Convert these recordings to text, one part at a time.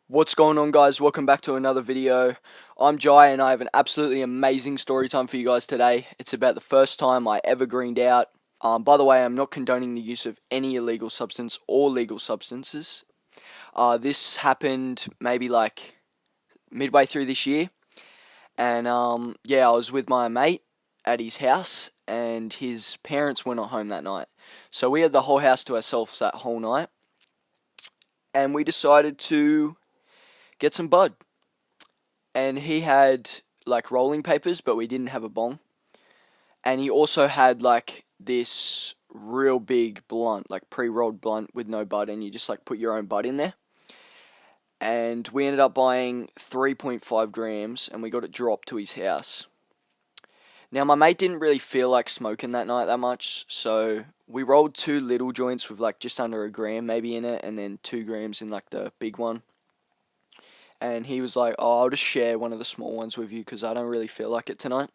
What's going on, guys? Welcome back to another video. I'm Jai and I have an absolutely amazing story time for you guys today. It's about the first time I ever greened out. By the way, I'm not condoning the use of any illegal substance or legal substances. This happened maybe like midway through this year. And yeah, I was with my mate at his house and his parents were not home that night. So we had the whole house to ourselves that whole night. And we decided to get some bud. And he had like rolling papers, but we didn't have a bong. And he also had like this real big blunt, like pre-rolled blunt with no bud, and you just like put your own bud in there. And we ended up buying 3.5 grams, and we got it dropped to his house. Now my mate didn't really feel like smoking that night that much, so we rolled two little joints with like just under a gram maybe in it, and then 2 grams in like the big one. And he was like, "Oh, I'll just share one of the small ones with you because I don't really feel like it tonight."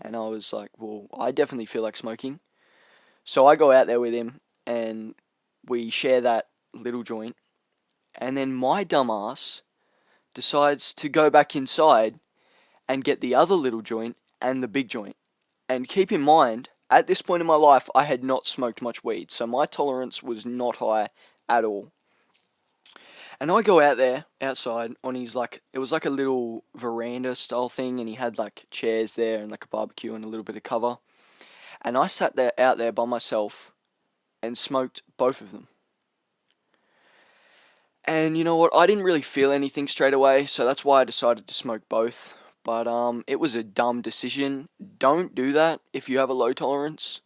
And I was like, "Well, I definitely feel like smoking." So I go out there with him and we share that little joint. And then my dumbass decides to go back inside and get the other little joint and the big joint. And keep in mind, at this point in my life, I had not smoked much weed, so my tolerance was not high at all. And I go out there, outside, on his it was like a little veranda style thing, and he had like chairs there and like a barbecue and a little bit of cover. And I sat there out there by myself and smoked both of them. And you know what? I didn't really feel anything straight away, so that's why I decided to smoke both. But it was a dumb decision. Don't do that if you have a low tolerance.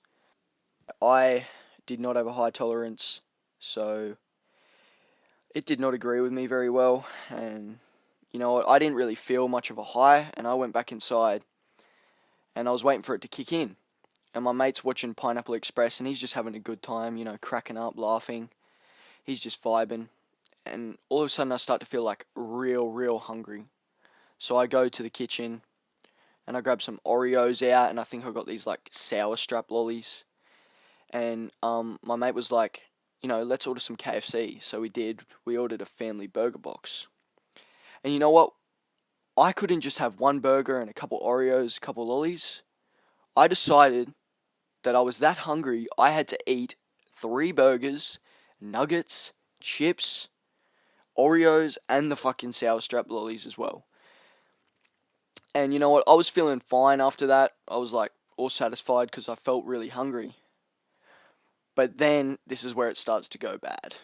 I did not have a high tolerance, so it did not agree with me very well, and you know what, I didn't really feel much of a high, and I went back inside, and I was waiting for it to kick in, and my mate's watching Pineapple Express, and he's just having a good time, you know, cracking up, laughing, he's just vibing, and all of a sudden I start to feel like real hungry, so I go to the kitchen, and I grab some Oreos out, and I think I got these like sour strap lollies, and my mate was like, you know, let's order some KFC. So we did. We ordered a family burger box. And you know what? I couldn't just have one burger and a couple Oreos, a couple lollies. I decided that I was that hungry, I had to eat 3 burgers, nuggets, chips, Oreos, and the fucking sour strap lollies as well. And you know what? I was feeling fine after that. I was like all satisfied because I felt really hungry. But then this is where it starts to go bad.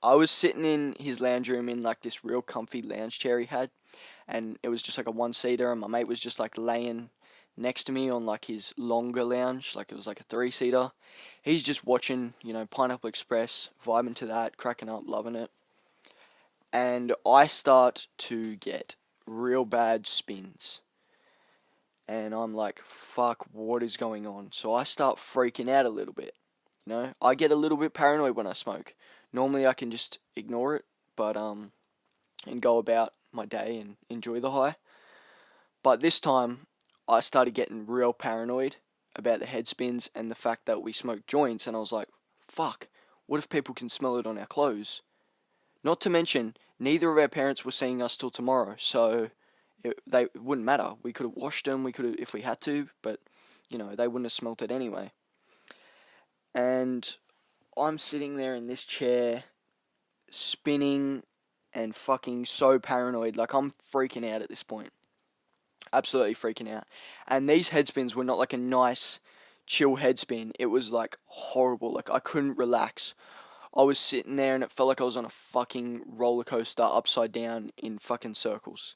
I was sitting in his lounge room in like this real comfy lounge chair he had, and it was just like a one-seater, and my mate was just like laying next to me on like his longer lounge, like it was like a 3-seater. He's just watching, you know, Pineapple Express, vibing to that, cracking up, loving it. And I start to get real bad spins. And I'm like, fuck, what is going on? So I start freaking out a little bit. You know, I get a little bit paranoid when I smoke. Normally I can just ignore it, but and go about my day and enjoy the high. But this time I started getting real paranoid about the head spins and the fact that we smoked joints, and I was like, fuck, what if people can smell it on our clothes? Not to mention, neither of our parents were seeing us till tomorrow, so it wouldn't matter. We could have washed them, we could have, if we had to, but you know, they wouldn't have smelt it anyway. And I'm sitting there in this chair, spinning and fucking so paranoid. Like, I'm freaking out at this point. Absolutely freaking out. And these head spins were not like a nice, chill head spin. It was like horrible. Like, I couldn't relax. I was sitting there and it felt like I was on a fucking roller coaster upside down in fucking circles.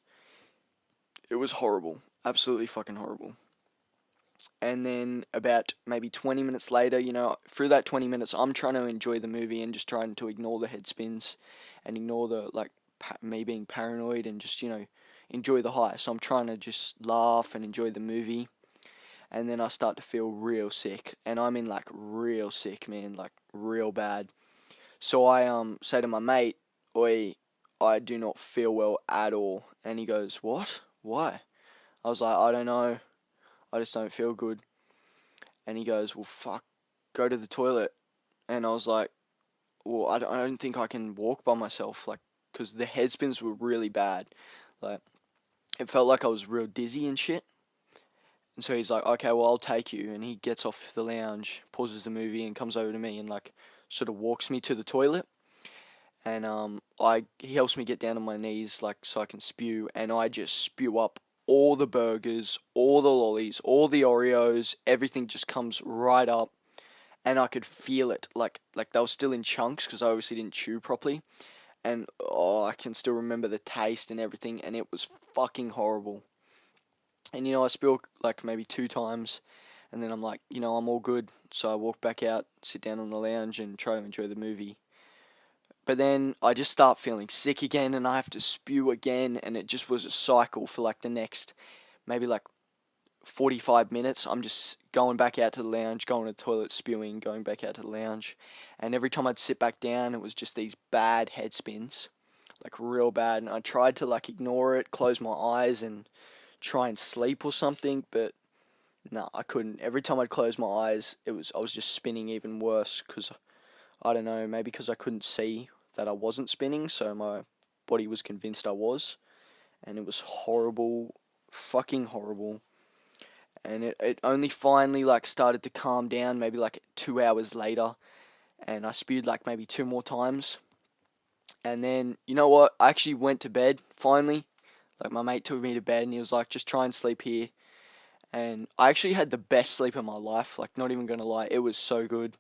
It was horrible. Absolutely fucking horrible. And then about maybe 20 minutes later, you know, through that 20 minutes, I'm trying to enjoy the movie and just trying to ignore the head spins and ignore the, like, me being paranoid and just, you know, enjoy the high. So I'm trying to just laugh and enjoy the movie. And then I start to feel real sick. And I mean, like, real sick, man, like, real bad. So I say to my mate, "Oi, I do not feel well at all." And he goes, "What? Why?" I was like, "I don't know. I just don't feel good." And he goes, "Well, fuck, go to the toilet." And I was like, "Well, I don't think I can walk by myself. Like, because the head spins were really bad. Like, it felt like I was real dizzy and shit. And so he's like, okay, well, I'll take you. And he gets off the lounge, pauses the movie, and comes over to me and like sort of walks me to the toilet. And he helps me get down on my knees like so I can spew, and I just spew up all the burgers, all the lollies, all the Oreos, everything just comes right up, and I could feel it like they were still in chunks because I obviously didn't chew properly, and oh, I can still remember the taste and everything, and it was fucking horrible. And I spilled like maybe 2 times, and then I'm like, I'm all good, so I walk back out, sit down on the lounge, and try to enjoy the movie. But then I just start feeling sick again, and I have to spew again, and it just was a cycle for like the next maybe like 45 minutes. I'm just going back out to the lounge, going to the toilet, spewing, going back out to the lounge. And every time I'd sit back down, it was just these bad head spins, like real bad. And I tried to like ignore it, close my eyes, and try and sleep or something, but no, I couldn't. Every time I'd close my eyes, I was just spinning even worse because I don't know, maybe because I couldn't see that I wasn't spinning, so my body was convinced I was, and it was horrible, fucking horrible. And it only finally like started to calm down maybe like 2 hours later, and I spewed like maybe 2 more times. And then, you know what, I actually went to bed finally. Like, my mate took me to bed and he was like, just try and sleep here. And I actually had the best sleep of my life, like, not even gonna lie, it was so good.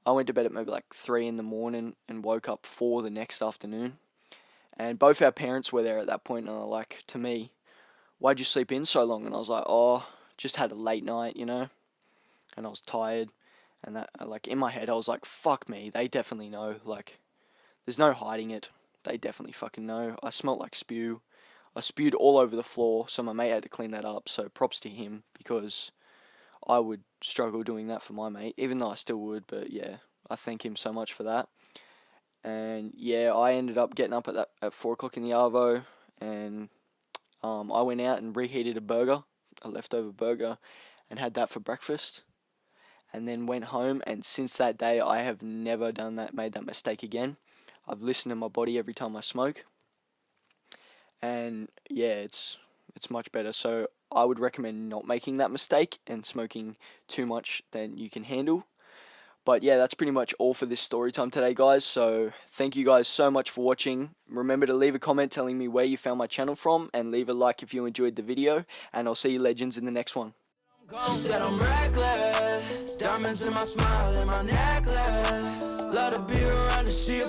I went to bed at maybe like 3 in the morning and woke up 4 the next afternoon. And both our parents were there at that point, and they're like, to me, why'd you sleep in so long? And I was like, oh, just had a late night, and I was tired. And that, like, in my head, I was like, fuck me, they definitely know. Like, there's no hiding it. They definitely fucking know. I smelt like spew. I spewed all over the floor, so my mate had to clean that up, so props to him, because I would struggle doing that for my mate, even though I still would, but yeah, I thank him so much for that. And yeah, I ended up getting up at 4 o'clock in the arvo, and I went out and reheated a leftover burger, and had that for breakfast, and then went home, and since that day, I have never made that mistake again. I've listened to my body every time I smoke, and yeah, it's much better, so I would recommend not making that mistake and smoking too much than you can handle. But yeah, that's pretty much all for this story time today, guys. So thank you guys so much for watching. Remember to leave a comment telling me where you found my channel from, and leave a like if you enjoyed the video, and I'll see you legends in the next one. She said I'm reckless, diamonds in my smile and my necklace. Love to be around and see her